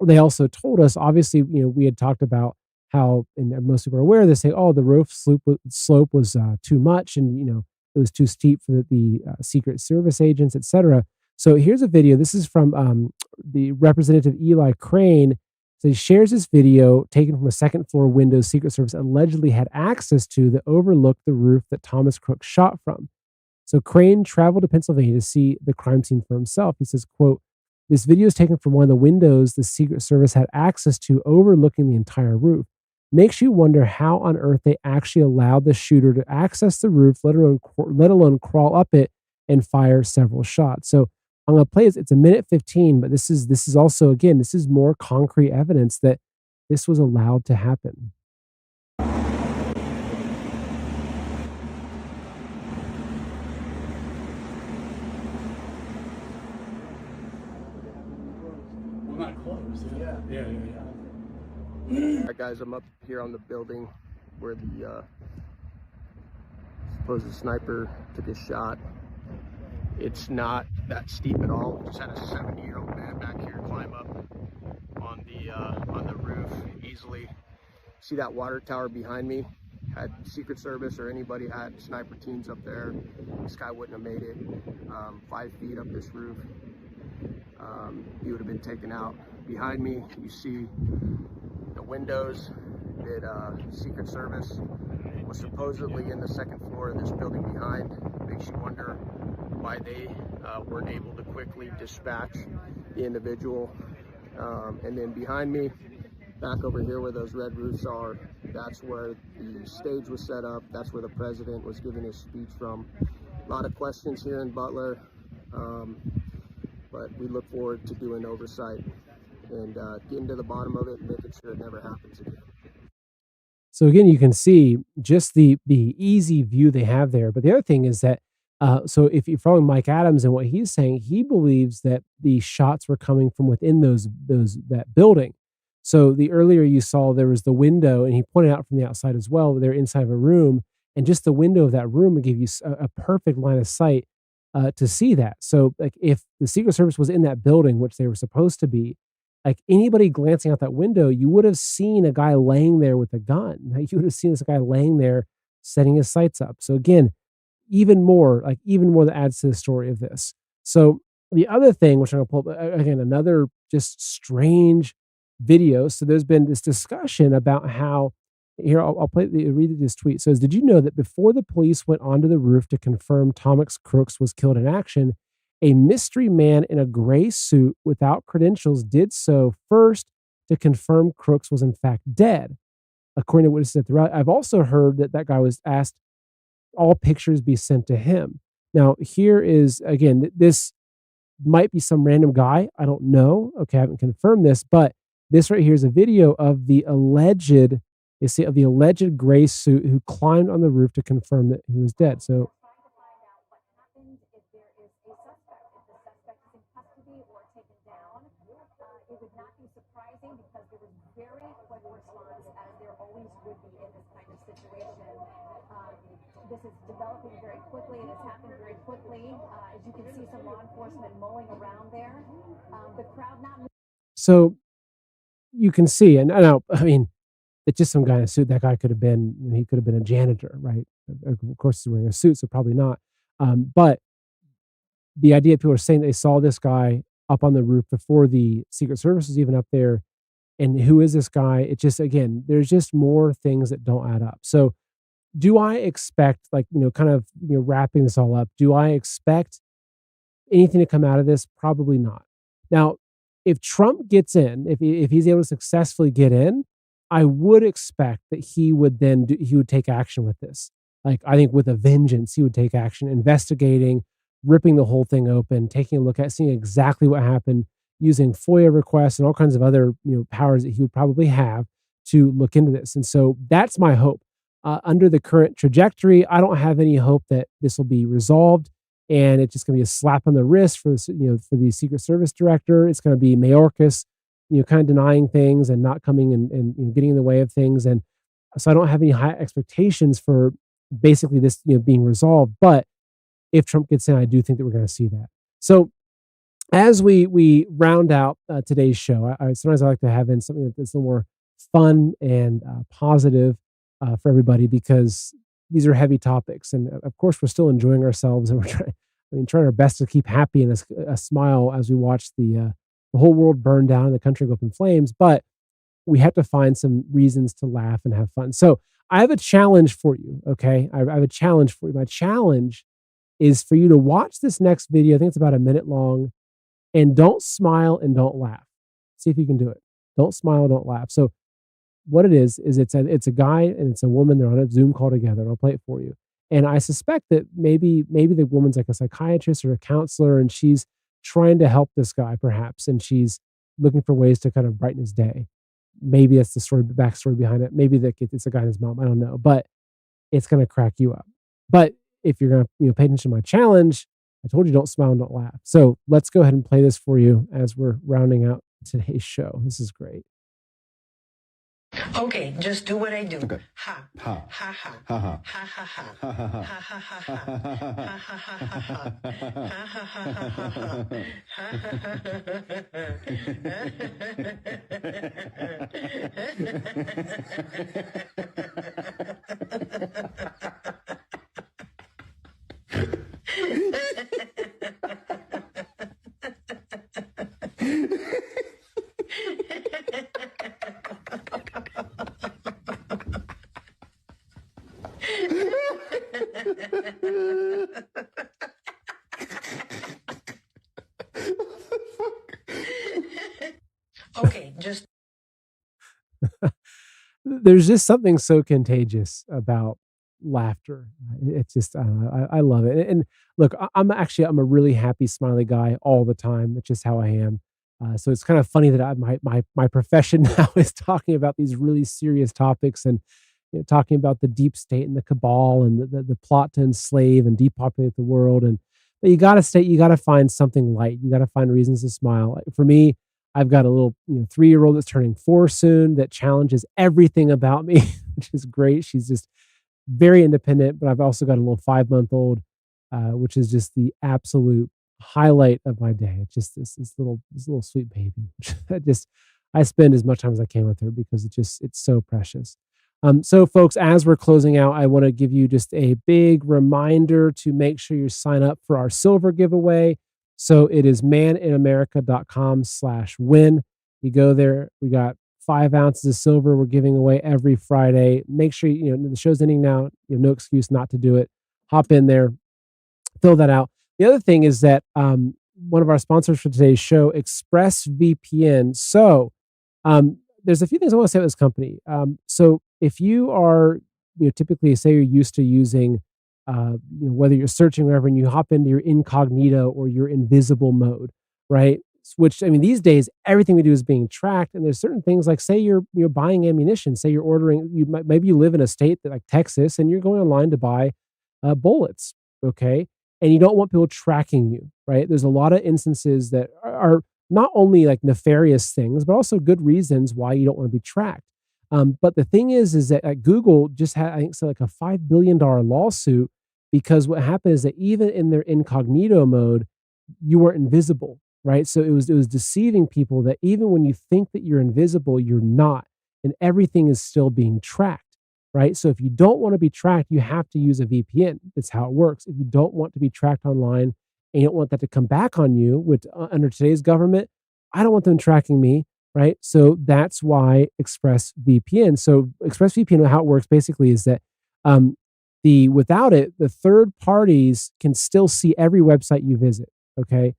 they also told us, obviously, we had talked about how, and most people are aware of this, say, oh, the roof slope was too much, and it was too steep for the Secret Service agents, etc. So here's a video. This is from the Representative Eli Crane. So he shares this video taken from a second floor window Secret Service allegedly had access to that overlooked the roof that Thomas Crooks shot from. So Crane traveled to Pennsylvania to see the crime scene for himself. He says, quote, "This video is taken from one of the windows the Secret Service had access to overlooking the entire roof. Makes you wonder how on earth they actually allowed the shooter to access the roof, let alone crawl up it and fire several shots." So I'm going to play it. It's a minute 15, but this is also, again, this is more concrete evidence that this was allowed to happen. All right, guys, I'm up here on the building where the supposed sniper took his shot. It's not that steep at all. Just had a 70-year-old man back here climb up on the roof easily. See that water tower behind me? Had Secret Service or anybody had sniper teams up there, this guy wouldn't have made it 5 feet up this roof. He would have been taken out. Behind me, you see the windows that Secret Service was supposedly in the second floor of this building behind. Makes you wonder why they weren't able to quickly dispatch the individual. And then behind me, back over here where those red roofs are, that's where the stage was set up. That's where the president was giving his speech from. A lot of questions here in Butler, but we look forward to doing oversight and getting to the bottom of it and making sure it never happens again. So again, you can see just the easy view they have there. But the other thing is that so if you're following Mike Adams and what he's saying, he believes that the shots were coming from within that building. So the earlier you saw there was the window, and he pointed out from the outside as well. They're inside of a room, and just the window of that room would give you a perfect line of sight to see that. So like if the Secret Service was in that building, which they were supposed to be, like anybody glancing out that window, you would have seen a guy laying there with a gun. Like you would have seen this guy laying there, setting his sights up. So again, even more that adds to the story of this. So the other thing, which I'm gonna pull up again, another just strange video. So there's been this discussion about how here I'll read this tweet. It says, did you know that before the police went onto the roof to confirm Thomas Crooks was killed in action, a mystery man in a gray suit without credentials did so first to confirm Crooks was in fact dead, according to what it said throughout. I've also heard that guy was asked all pictures be sent to him. Now, here is, again, this might be some random guy. I don't know. Okay, I haven't confirmed this, but this right here is a video of the alleged gray suit who climbed on the roof to confirm that he was dead. So it would not be surprising because there was very quick response, as there always would be in this kind of situation. This is developing very quickly, and it's happened very quickly. As you can see, some law enforcement mulling around there. The crowd not. So you can see, and I know, I mean, it's just some guy in a suit. That guy could have been, he could have been a janitor, right? Of course, he's wearing a suit, so probably not. But the idea people are saying they saw this guy up on the roof before the Secret Service was even up there. And who is this guy? It just, again, there's just more things that don't add up. So do I expect, like, kind of, wrapping this all up, do I expect anything to come out of this? Probably not. Now, if Trump gets in, if he's able to successfully get in, I would expect that he would take action with this. Like, I think with a vengeance, he would take action, investigating, ripping the whole thing open, taking a look at, seeing exactly what happened, using FOIA requests and all kinds of other powers that he would probably have to look into this. And so that's my hope. Under the current trajectory, I don't have any hope that this will be resolved, and it's just going to be a slap on the wrist for this, for the Secret Service director. It's going to be Mayorkas, kind of denying things and not coming and getting in the way of things. And so I don't have any high expectations for basically this being resolved. But if Trump gets in, I do think that we're going to see that. So as we round out today's show, sometimes I like to have in something that's a little more fun and positive for everybody, because these are heavy topics. And of course, we're still enjoying ourselves, and we're trying our best to keep happy and a smile as we watch the whole world burn down and the country go up in flames. But we have to find some reasons to laugh and have fun. So I have a challenge for you. Okay. I have a challenge for you. My challenge is for you to watch this next video. I think it's about a minute long, and don't smile and don't laugh. See if you can do it. Don't smile, don't laugh. So what it is it's a guy and it's a woman. They're on a Zoom call together, and I'll play it for you. And I suspect that maybe the woman's like a psychiatrist or a counselor, and she's trying to help this guy perhaps, and she's looking for ways to kind of brighten his day. Maybe that's the backstory behind it. Maybe it's a guy and his mom. I don't know, but it's going to crack you up. But if you're going to pay attention to my challenge, I told you don't smile and don't laugh. So let's go ahead and play this for you as we're rounding out today's show. This is great. Okay, just do what I do. Okay. Ha. Ha. Ha ha. Ha ha. Ha ha ha. Ha ha ha. Ha ha ha ha. Ha ha ha ha ha. Ha ha ha ha ha. Okay, just There's just something so contagious about laughter. It's just, I don't know, I love it. And look, I'm a really happy, smiley guy all the time. That's just how I am. So it's kind of funny that my profession now is talking about these really serious topics and talking about the deep state and the cabal and the plot to enslave and depopulate the world. And but you got to find something light. You got to find reasons to smile. Like, for me, I've got a little 3-year-old that's turning 4 soon that challenges everything about me, which is great. She's just very independent. But I've also got a little 5-month-old, which is just the absolute highlight of my day. It's just this little sweet baby. I spend as much time as I can with her because it's so precious. So folks, as we're closing out, I want to give you just a big reminder to make sure you sign up for our silver giveaway. So it is maninamerica.com/win. You go there. We got 5 ounces of silver we're giving away every Friday. Make sure, the show's ending now. You have no excuse not to do it. Hop in there, fill that out. The other thing is that one of our sponsors for today's show, ExpressVPN. So there's a few things I want to say about this company. So if you are, typically say you're used to using, whether you're searching or whatever, and you hop into your incognito or your invisible mode, right? Which, I mean, these days, everything we do is being tracked. And there's certain things like, say you're buying ammunition, say you're ordering, maybe you live in a state like Texas and you're going online to buy bullets, okay? And you don't want people tracking you, right? There's a lot of instances that are not only like nefarious things, but also good reasons why you don't want to be tracked. But the thing is that Google just had, I think, so like a $5 billion lawsuit because what happened is that even in their incognito mode, you were invisible, right? So it was deceiving people that even when you think that you're invisible, you're not, and everything is still being tracked, right? So if you don't want to be tracked, you have to use a VPN. That's how it works. If you don't want to be tracked online and you don't want that to come back on you, with under today's government, I don't want them tracking me, right? So that's why ExpressVPN. So ExpressVPN, how it works basically is that without it, the third parties can still see every website you visit. Okay,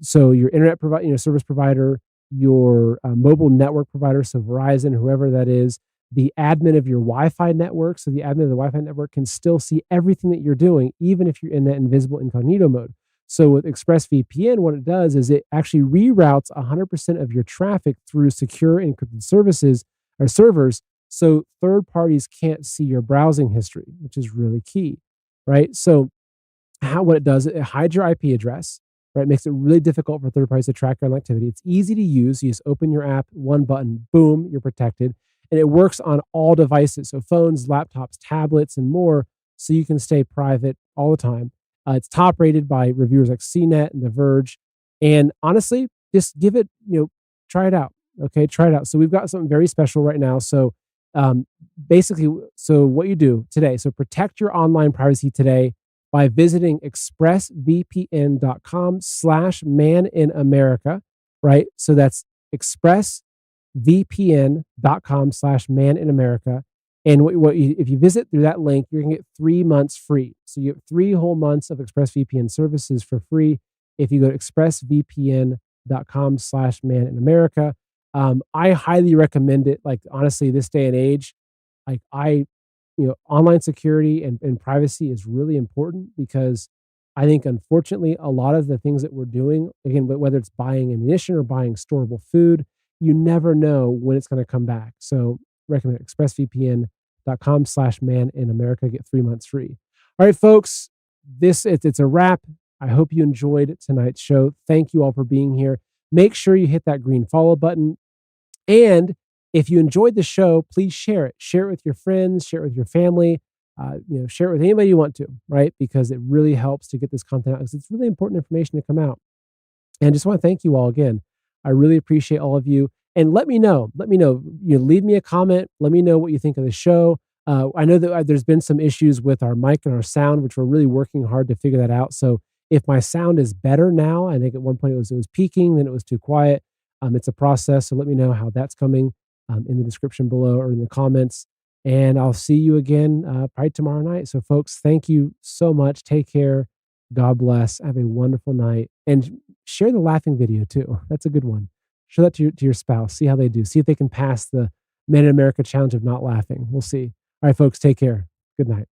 so your internet provider, service provider, your mobile network provider, so Verizon, whoever that is, the admin of your Wi-Fi network. So the admin of the Wi-Fi network can still see everything that you're doing, even if you're in that invisible incognito mode. So with ExpressVPN, what it does is it actually reroutes 100% of your traffic through secure encrypted services or servers, so third parties can't see your browsing history, which is really key, right? So what it does, it hides your IP address, right? It makes it really difficult for third parties to track your online activity. It's easy to use. You just open your app, one button, boom, you're protected. And it works on all devices, so phones, laptops, tablets, and more, so you can stay private all the time. It's top rated by reviewers like CNET and The Verge. And honestly, just give it, try it out. Okay, try it out. So we've got something very special right now. So basically, so what you do today, so protect your online privacy today by visiting expressvpn.com/maninamerica, right? So that's expressvpn.com/maninamerica. And if you visit through that link, you're going to get 3 months free. So you get 3 whole months of ExpressVPN services for free if you go to expressvpn.com/maninamerica. I highly recommend it. Like, honestly, this day and age, like online security and privacy is really important because I think, unfortunately, a lot of the things that we're doing, again, whether it's buying ammunition or buying storable food, you never know when it's going to come back. So recommend expressvpn.com/maninamerica. Get 3 months free. All right, folks, it's a wrap. I hope you enjoyed tonight's show. Thank you all for being here. Make sure you hit that green follow button. And If you enjoyed the show, please share it. Share it with your friends, share it with your family, share it with anybody you want to, right? Because it really helps to get this content out because it's really important information to come out. And I just want to thank you all again. I really appreciate all of you. And let me know, leave me a comment. Let me know what you think of the show. I know that there's been some issues with our mic and our sound, which we're really working hard to figure that out. So if my sound is better now, I think at one point it was peaking, then it was too quiet. It's a process. So let me know how that's coming in the description below or in the comments. And I'll see you again probably tomorrow night. So folks, thank you so much. Take care. God bless. Have a wonderful night. And share the laughing video too. That's a good one. Show that to your spouse. See how they do. See if they can pass the Men in America challenge of not laughing. We'll see. All right, folks, take care. Good night.